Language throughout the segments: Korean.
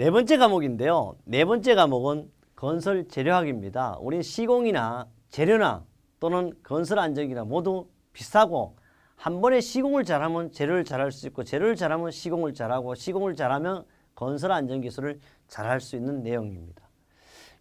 네 번째 과목인데요. 네 번째 과목은 건설 재료학입니다. 우리 시공이나 재료나 또는 건설 안정이나 모두 비슷하고 한 번에 시공을 잘하면 재료를 잘할 수 있고 재료를 잘하면 시공을 잘하고 시공을 잘하면 건설 안정 기술을 잘할 수 있는 내용입니다.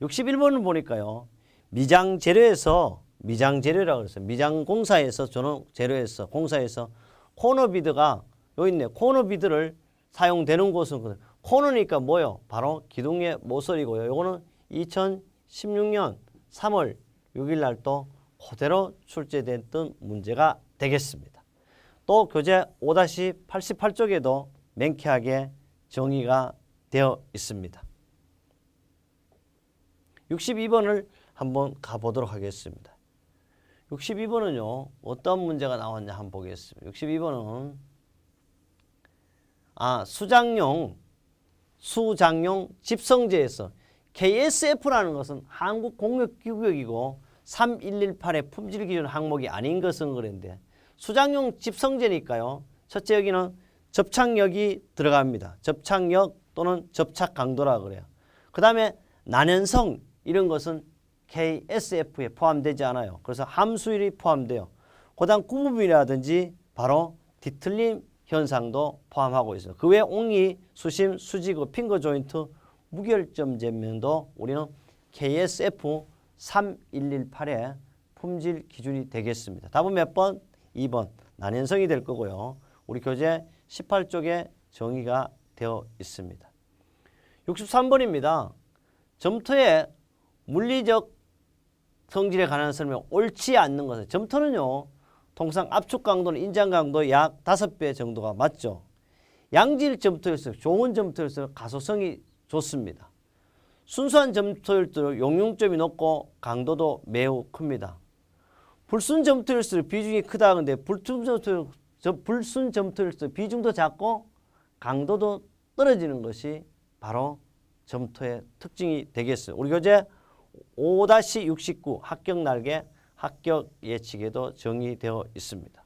61번을 보니까요. 미장 재료에서 미장 재료라고 그랬어요. 미장 공사에서 저는 재료에서 공사에서 코너 비드가 여기 있네. 코너 비드를 사용되는 곳은 코너니까 뭐요? 바로 기둥의 모서리고요. 요거는 2016년 3월 6일 날 또 그대로 출제됐던 문제가 되겠습니다. 또 교재 5-88쪽에도 명쾌하게 정의가 되어 있습니다. 62번을 한번 가보도록 하겠습니다. 62번은요. 어떤 문제가 나왔냐 한번 보겠습니다. 62번은 수장용 집성제에서 KSF라는 것은 한국공업규격이고 3118의 품질기준 항목이 아닌 것은 그런데 수장용 집성제니까요. 첫째 여기는 접착력이 들어갑니다. 접착력 또는 접착 강도라 그래요. 그 다음에 난연성 이런 것은 KSF에 포함되지 않아요. 그래서 함수율이 포함돼요. 그 다음 구부비라든지 바로 뒤틀림 현상도 포함하고 있어요. 그 외에 옹이, 수심, 수지구, 핑거 조인트, 무결점 제면도 우리는 KSF 3118의 품질 기준이 되겠습니다. 답은 몇 번? 2번. 난연성이 될 거고요. 우리 교재 18쪽에 정의가 되어 있습니다. 63번입니다. 점토의 물리적 성질에 관한 설명 옳지 않는 것은 점토는요. 통상 압축 강도는 인장 강도 약 5배 정도가 맞죠. 양질 점토일수록 좋은 점토일수록 가소성이 좋습니다. 순수한 점토일수록 용융점이 높고 강도도 매우 큽니다. 불순 점토일수록 비중이 크다 근데 불순 점토일수록 비중도 작고 강도도 떨어지는 것이 바로 점토의 특징이 되겠어요. 우리 교재 5-69 합격 날개 합격 예측에도 정의되어 있습니다.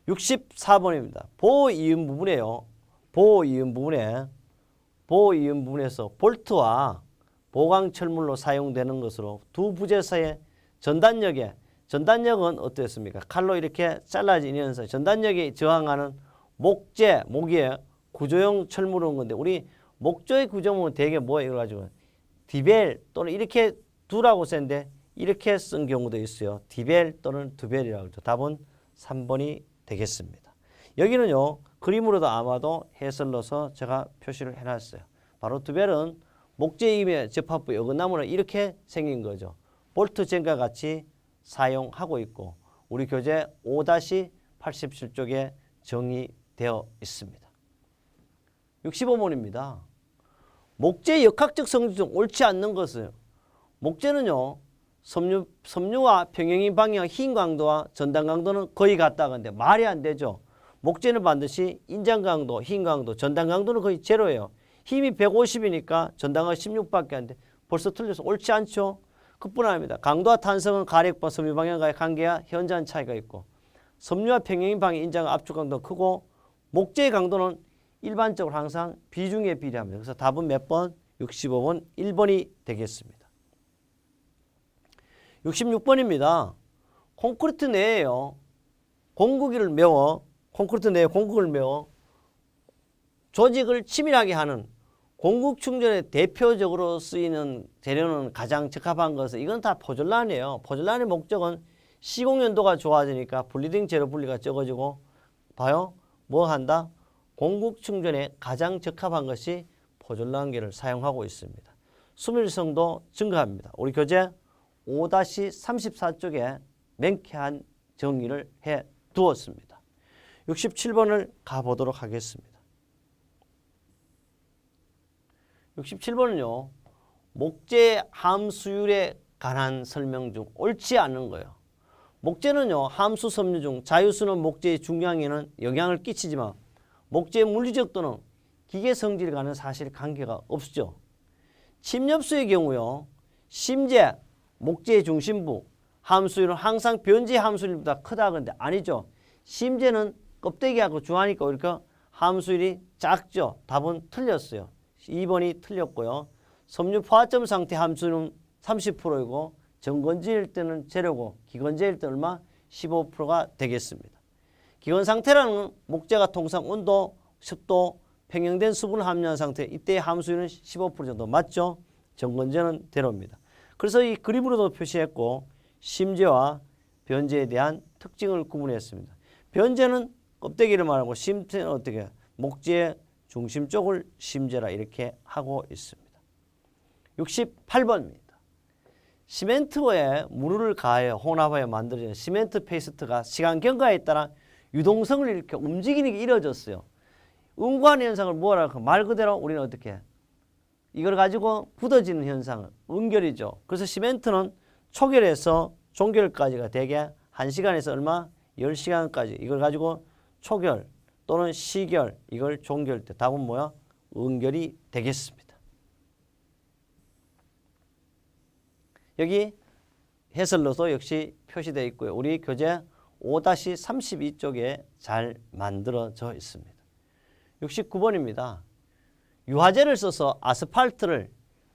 64번입니다. 보호이음 부분에요. 보호이음 부분에서 볼트와 보강철물로 사용되는 것으로 두 부재 사이의 전단력은 어떻습니까? 칼로 이렇게 잘라지면서 전단력에 저항하는 목의 구조형 철물은 건데 우리 목조의 구조물은 대개 뭐예요? 가지고 디벨 또는 이렇게 두라고 쓰는데 이렇게 쓴 경우도 있어요. 디벨 또는 두벨이라고 하죠. 답은 3번이 되겠습니다. 여기는요. 그림으로도 아마도 해설로서 제가 표시를 해놨어요. 바로 두벨은 목재임의 접합부 어긋나무는 이렇게 생긴 거죠. 볼트젠과 같이 사용하고 있고 우리 교재 5-87쪽에 정의되어 있습니다. 65번입니다. 목재의 역학적 성질 중 옳지 않는 것은 목재는요. 섬유와 평형인 방향 흰 강도와 전단 강도는 거의 같다. 근데 말이 안 되죠. 목재는 반드시 인장 강도, 흰 강도, 전단 강도는 거의 제로예요. 힘이 150이니까 전단가 16밖에 안 돼. 벌써 틀려서 옳지 않죠. 그뿐 아닙니다. 강도와 탄성은 가력과 섬유 방향과의 관계와 현저한 차이가 있고 섬유와 평형인 방향 인장 압축 강도가 크고 목재의 강도는 일반적으로 항상 비중에 비례합니다. 그래서 답은 몇 번? 65번 1번이 되겠습니다. 66번입니다. 콘크리트 내에요. 콘크리트를 메워 조직을 치밀하게 하는 공국 충전에 대표적으로 쓰이는 재료는 가장 적합한 것은 이건 다 포졸란이에요. 포졸란의 목적은 시공 연도가 좋아지니까 분리된 재료 분리가 적어지고 봐요. 뭐 한다? 공국 충전에 가장 적합한 것이 포졸란계를 사용하고 있습니다. 수밀성도 증가합니다. 우리 교재 5-34쪽에 명쾌한 정의를 해 두었습니다. 67번을 가보도록 하겠습니다. 67번은요. 목재 함수율에 관한 설명 중 옳지 않은 거예요. 목재는요. 함수 섬유 중 자유수는 목재의 중량에는 영향을 끼치지만 목재의 물리적 또는 기계 성질과는 사실 관계가 없죠. 침엽수의 경우요. 심재, 목재의 중심부, 함수율은 항상 변지 함수율보다 크다 그런데 아니죠. 심재는 껍데기하고 중하니까 이렇게 함수율이 작죠. 답은 틀렸어요. 2번이 틀렸고요. 섬유 포화점 상태 함수는 30%이고 정건재일 때는 재료고 기건재일 때 얼마? 15%가 되겠습니다. 기건 상태라는 목재가 통상 온도, 습도, 평형된 수분을 함유한 상태, 이때의 함수는 15% 정도 맞죠? 정건재는 대로입니다. 그래서 이 그림으로도 표시했고 심재와 변재에 대한 특징을 구분했습니다. 변재는 껍데기를 말하고 심재는 어떻게? 목재의 중심 쪽을 심재라 이렇게 하고 있습니다. 68번입니다. 시멘트에 물을 가하여 혼합하여 만들어진 시멘트 페이스트가 시간 경과에 따라 유동성을 이렇게 움직이는 게 이루어졌어요. 응고하는 현상을 뭐라 할까? 말 그대로 우리는 어떻게? 이걸 가지고 굳어지는 현상을 응결이죠. 그래서 시멘트는 초결에서 종결까지가 대개 1시간에서 얼마? 10시간까지 이걸 가지고 초결 또는 시결 이걸 종결 때 답은 뭐야? 응결이 되겠습니다. 여기 해설로도 역시 표시되어 있고요. 우리 교재 5-32쪽에 잘 만들어져 있습니다. 69번입니다. 유화제를 써서 아스팔트를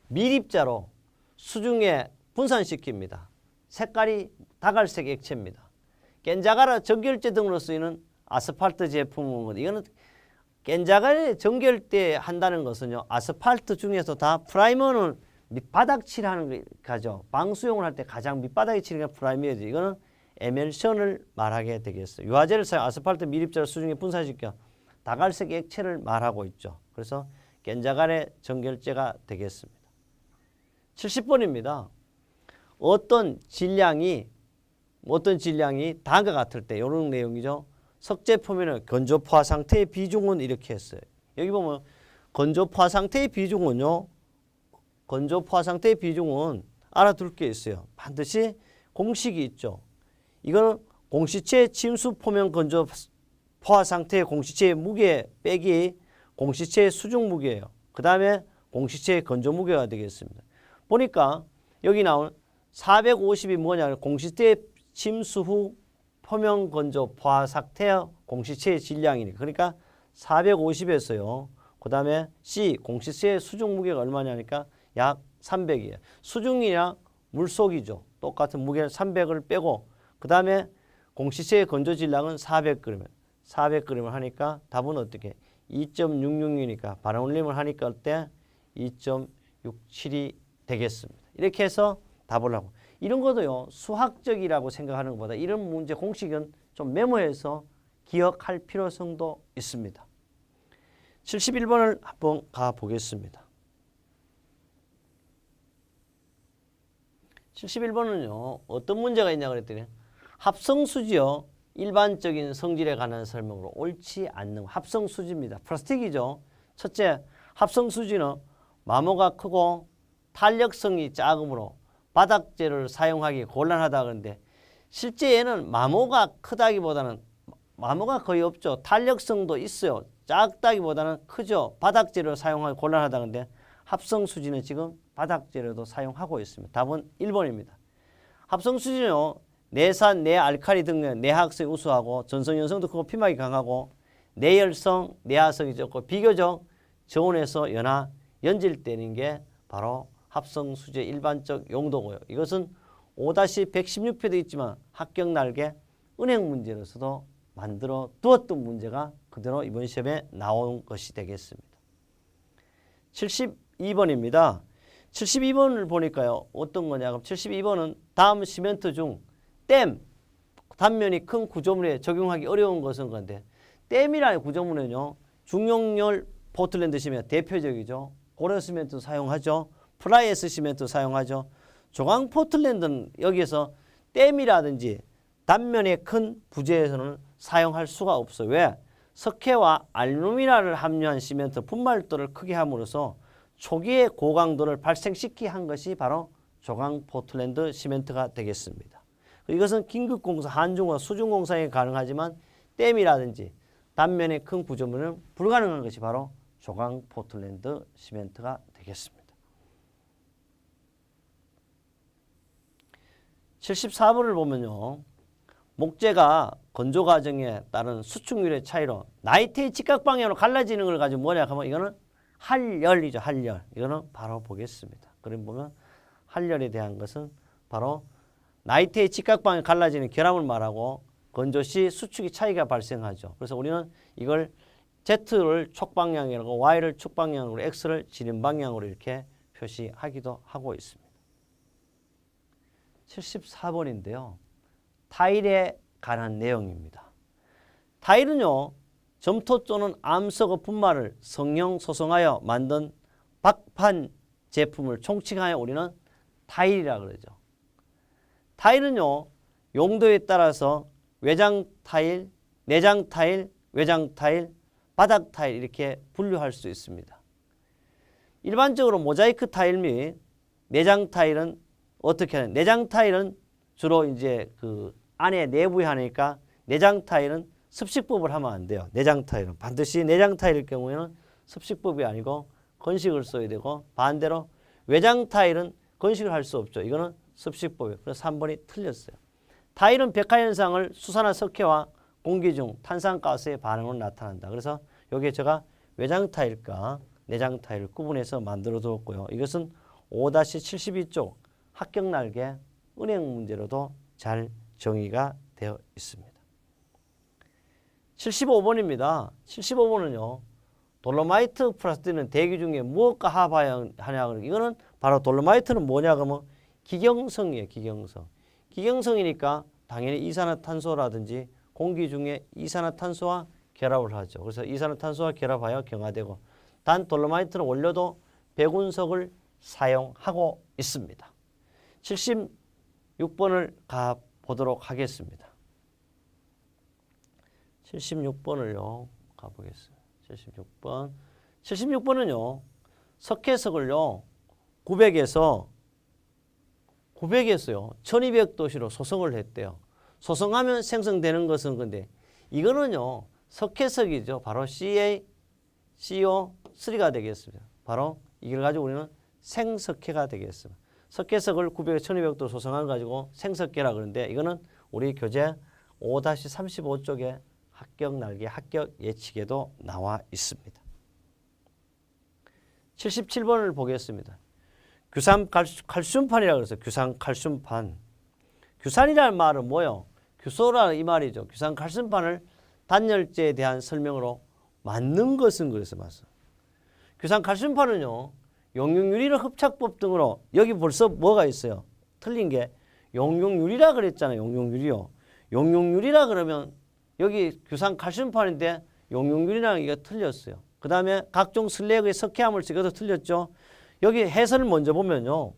밀입자로 수중에 분산시킵니다. 색깔이 다갈색 액체입니다. 깬자가라 정결제 등으로 쓰이는 아스팔트 제품은 이거는 깬자가라 정결제 한다는 것은요. 아스팔트 중에서 다 프라이머는 밑바닥 칠하는 거죠. 방수용을 할 때 가장 밑바닥에 칠하는 게 프라이머예요. 이거는 에멜션을 말하게 되겠어요. 유화제를 사용 아스팔트 밀입자를 수중에 분산시켜 다갈색 액체를 말하고 있죠. 그래서 깬자갈의 정결제가 되겠습니다. 70번입니다. 어떤 질량이 다음과 같을 때 이런 내용이죠. 석재 표면의 건조 포화 상태의 비중은 이렇게 했어요. 여기 보면 건조 포화 상태의 비중은요. 건조 포화 상태의 비중은 알아둘 게 있어요. 반드시 공식이 있죠. 이거는 공시체 침수 표면 건조 포화 상태의 공시체의 무게 빼기 공시체의 수중 무게예요. 그 다음에 공시체의 건조 무게가 되겠습니다. 보니까 여기 나온 450이 뭐냐? 공시체 침수 후 표면 건조 포화 상태의 공시체의 질량이니까. 그러니까 450에서요. 그 다음에 C 공시체의 수중 무게가 얼마냐니까 약 300이에요. 수중이냐 물속이죠. 똑같은 무게를 300을 빼고 그 다음에 공시체의 건조 질량은 400g. 400g을 하니까 답은 어떻게? 2.66이니까 반올림을 하니까 어때? 2.67이 되겠습니다. 이렇게 해서 답을 하고 이런 것도요. 수학적이라고 생각하는 것보다 이런 문제 공식은 좀 메모해서 기억할 필요성도 있습니다. 71번을 한번 가보겠습니다. 71번은요. 어떤 문제가 있냐고 그랬더니 합성수지요. 일반적인 성질에 관한 설명으로 옳지 않는 합성수지입니다. 플라스틱이죠. 첫째, 합성수지는 마모가 크고 탄력성이 작으므로 바닥재를 사용하기 곤란하다 그러는데 실제 얘는 마모가 크다기보다는 마모가 거의 없죠. 탄력성도 있어요. 작다기보다는 크죠. 바닥재를 사용하기 곤란하다 그러는데 합성수지는 지금 바닥재료도 사용하고 있습니다. 답은 1번입니다. 합성수지는요. 내산, 내알칼리 등의 내학성이 우수하고 전성연성도 크고 피막이 강하고 내열성, 내화성이 적고 비교적 저온에서 연화, 연질되는 게 바로 합성수지의 일반적 용도고요. 이것은 5-116표도 있지만 합격 날개 은행 문제로서도 만들어 두었던 문제가 그대로 이번 시험에 나온 것이 되겠습니다. 72번입니다. 72번을 보니까요. 어떤 거냐? 그럼 72번은 다음 시멘트 중 댐, 단면이 큰 구조물에 적용하기 어려운 것은 건데 댐이라는 구조물은요. 중용열 포틀랜드 시멘트 대표적이죠. 고려 시멘트 사용하죠. 플라이에스 시멘트 사용하죠. 조강 포틀랜드는 여기에서 댐이라든지 단면의 큰 부재에서는 사용할 수가 없어요. 왜? 석회와 알루미늄을 함유한 시멘트 분말도를 크게 함으로써 초기의 고강도를 발생시키게 한 것이 바로 조강 포틀랜드 시멘트가 되겠습니다. 이것은 긴급공사, 한중과 수중공사에 가능하지만 댐이라든지 단면의 큰 구조물은 불가능한 것이 바로 조강 포틀랜드 시멘트가 되겠습니다. 74번을 보면요. 목재가 건조 과정에 따른 수축률의 차이로 나이테의 직각 방향으로 갈라지는 걸 가지고 뭐냐 하면 이거는 할열이죠. 할열. 이거는 바로 보겠습니다. 그럼 보면 할열에 대한 것은 바로 나이테의 직각방에 갈라지는 결함을 말하고 건조 시 수축이 차이가 발생하죠. 그래서 우리는 이걸 Z를 촉방향이라고 Y를 축방향으로 X를 진행방향으로 이렇게 표시하기도 하고 있습니다. 74번인데요. 타일에 관한 내용입니다. 타일은요. 점토 또는 암석의 분말을 성형 소성하여 만든 박판 제품을 총칭하여 우리는 타일이라 그러죠. 타일은요. 용도에 따라서 외장 타일, 내장 타일, 외장 타일, 바닥 타일 이렇게 분류할 수 있습니다. 일반적으로 모자이크 타일 및 내장 타일은 어떻게 하냐? 내장 타일은 주로 이제 그 안에 내부에 하니까 내장 타일은 습식법을 하면 안 돼요. 내장 타일은 반드시 내장 타일일 경우에는 습식법이 아니고 건식을 써야 되고 반대로 외장 타일은 건식을 할 수 없죠. 이거는 습식법이에요. 그래서 3번이 틀렸어요. 타일은 백화현상을 수산화 석회와 공기 중 탄산가스의 반응으로 나타난다. 그래서 여기에 제가 외장 타일과 내장 타일을 구분해서 만들어 두었고요. 이것은 5-72쪽 합격 날개 은행 문제로도 잘 정의가 되어 있습니다. 75번입니다. 75번은요. 돌로마이트 플라스틱은 대기 중에 무엇과 합하여 하냐. 이거는 바로 돌로마이트는 뭐냐 그러면 기경성이에요. 기경성. 기경성이니까 당연히 이산화탄소라든지 공기 중에 이산화탄소와 결합을 하죠. 그래서 이산화탄소와 결합하여 경화되고 단 돌로마이트는 원료도 백운석을 사용하고 있습니다. 76번을 가보도록 하겠습니다. 76번을요. 가보겠습니다. 76번. 76번은요. 석회석을요. 900에서요. 1200도씨로 소성을 했대요. 소성하면 생성되는 것은 근데 이거는요. 석회석이죠. 바로 CaCO3가 되겠습니다. 바로 이걸 가지고 우리는 생석회가 되겠습니다. 석회석을 900에서 1200도 소성한 가지고 생석회라 그러는데 이거는 우리 교재 5-35쪽에 합격 날개 합격 예측에도 나와 있습니다. 77번을 보겠습니다. 규산 칼슘판이라고 해서 규산 칼슘판. 규산이라는 말은 뭐예요? 규소라는 이 말이죠. 규산 칼슘판을 단열재에 대한 설명으로 만든 것은 그래서 맞어. 규산 칼슘판은요. 용융유리의 흡착법 등으로 여기 벌써 뭐가 있어요? 틀린 게 용융유리라 그랬잖아요. 용융유리요. 용융유리라 그러면 여기 규산 칼슘판인데 용융유리라는 게 틀렸어요. 그 다음에 각종 슬래그의 석회화물질 이것도 틀렸죠. 여기 해설을 먼저 보면요.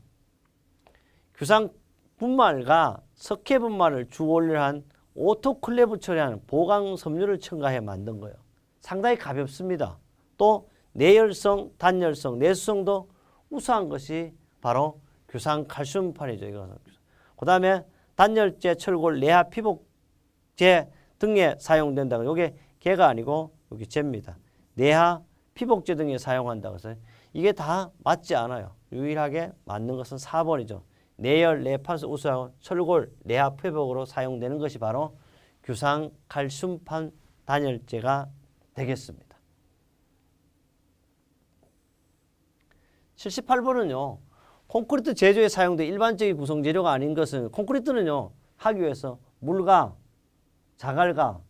규산 분말과 석회 분말을 주원료로 한 오토클레브 처리하는 보강 섬유를 첨가해 만든 거예요. 상당히 가볍습니다. 또 내열성, 단열성, 내수성도 우수한 것이 바로 규산 칼슘판이죠. 이거는. 그 다음에 단열재, 철골, 내화, 피복제 등에 사용된다. 이게 개가 아니고 여기 제입니다. 내화, 피복제 등에 사용한다고 해서 이게 다 맞지 않아요. 유일하게 맞는 것은 4번이죠. 내열, 내판수 우수하고 철골, 내화, 피복으로 사용되는 것이 바로 규산 칼슘판 단열재가 되겠습니다. 78번은요. 콘크리트 제조에 사용된 일반적인 구성 재료가 아닌 것은 콘크리트는요. 하기 위해서 물과 자갈과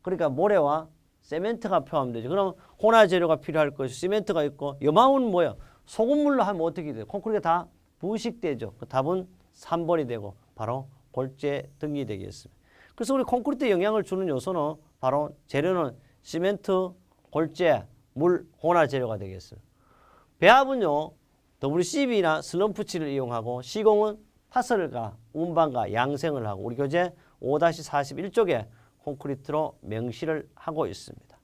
그러니까 모래와 세멘트가 포함되죠. 그럼 혼화 재료가 필요할 것이 시멘트가 있고 염화물은 뭐예요? 소금물로 하면 어떻게 돼요? 콘크리트가 다 부식되죠. 그 답은 3번이 되고 바로 골재 등이 되겠습니다. 그래서 우리 콘크리트에 영향을 주는 요소는 바로 재료는 시멘트, 골재, 물, 혼화 재료가 되겠습니다. 배합은요. WCB나 슬럼프칠을 이용하고 시공은 파설과 운반과 양생을 하고 우리 교재 5-41쪽에 콘크리트로 명시를 하고 있습니다.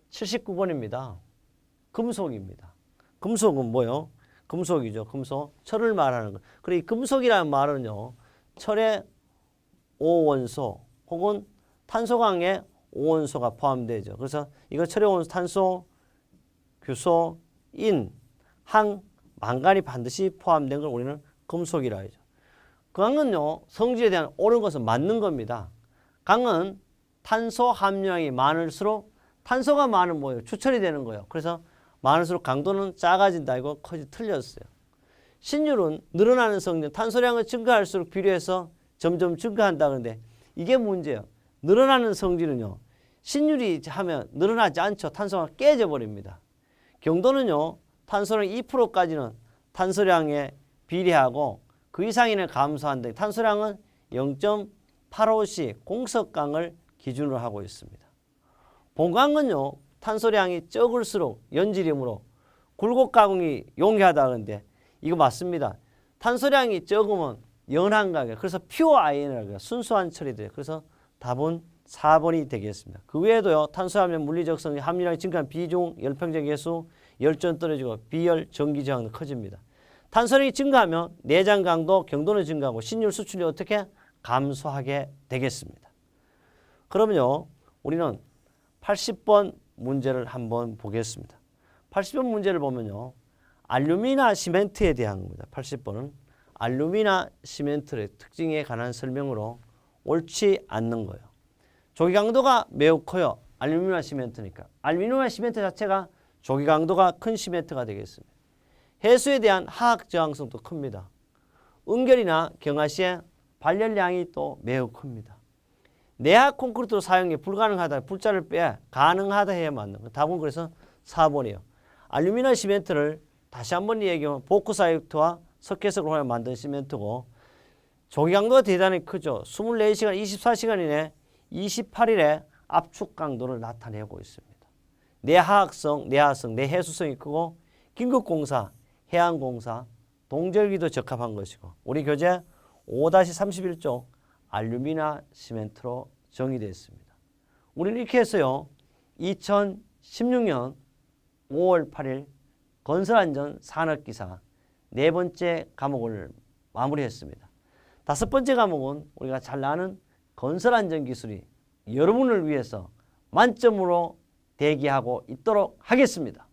79번입니다. 금속입니다. 금속은 뭐요? 금속이죠. 금속. 철을 말하는 것. 그리고 이 금속이라는 말은요. 철의 5원소 혹은 탄소강의 5원소가 포함되죠. 그래서 이거 철의 5원소, 탄소, 규소, 인, 항, 망간이 반드시 포함된 걸 우리는 금속이라 하죠. 강은요. 성질에 대한 옳은 것은 맞는 겁니다. 강은 탄소 함유량이 많을수록 탄소가 많은 뭐예요? 추출이 되는 거예요. 그래서 많을수록 강도는 작아진다. 이거 거의 틀렸어요. 신율은 늘어나는 성질, 탄소량은 증가할수록 비례해서 점점 증가한다. 그런데 이게 문제예요. 늘어나는 성질은요. 신율이 하면 늘어나지 않죠. 탄소가 깨져버립니다. 경도는요. 탄소량 2%까지는 탄소량에 비례하고 그 이상이면 감소한다. 탄소량은 0.85씩 공석강을 기준으로 하고 있습니다. 본강은요. 탄소량이 적을수록 연질이므로 굴곡 가공이 용이하다 그러는데 이거 맞습니다. 탄소량이 적으면 연한 강이에요. 그래서 퓨어 아이언이라고 해요. 순수한 처리돼요. 그래서 답은 4번이 되겠습니다. 그 외에도요. 탄소하면 물리적 성질, 함유량이 증가한 비중, 열평적 계수, 열전 떨어지고 비열, 전기 저항도 커집니다. 탄소량이 증가하면 내장 강도, 경도는 증가하고 신율 수출이 어떻게 감소하게 되겠습니다. 그러면요. 우리는 80번 문제를 한번 보겠습니다. 80번 문제를 보면요. 알루미나 시멘트에 대한 겁니다. 80번은 알루미나 시멘트의 특징에 관한 설명으로 옳지 않는 거예요. 조기 강도가 매우 커요. 알루미나 시멘트니까. 알루미나 시멘트 자체가 조기 강도가 큰 시멘트가 되겠습니다. 해수에 대한 화학 저항성도 큽니다. 응결이나 경화 시에 발열량이 또 매우 큽니다. 내화 콘크리트로 사용이 불가능하다. 불자를 빼야 가능하다 해야 맞는 거예요. 답은 그래서 4번이에요. 알루미늄 시멘트를 다시 한번 얘기하면 보크사이트와 석회석으로 하여 만든 시멘트고 조기 강도가 대단히 크죠. 24시간, 24시간 이내 28일에 압축 강도를 나타내고 있습니다. 내화학성, 내화성, 내해수성이 크고 긴급공사, 해양공사, 동절기도 적합한 것이고 우리 교재 5-31쪽 알루미늄 시멘트로 정의되어 있습니다. 우리는 이렇게 했어요. 2016년 5월 8일 건설안전 산업기사 네 번째 과목을 마무리했습니다. 다섯 번째 과목은 우리가 잘 아는 건설안전기술이 여러분을 위해서 만점으로 대기하고 있도록 하겠습니다.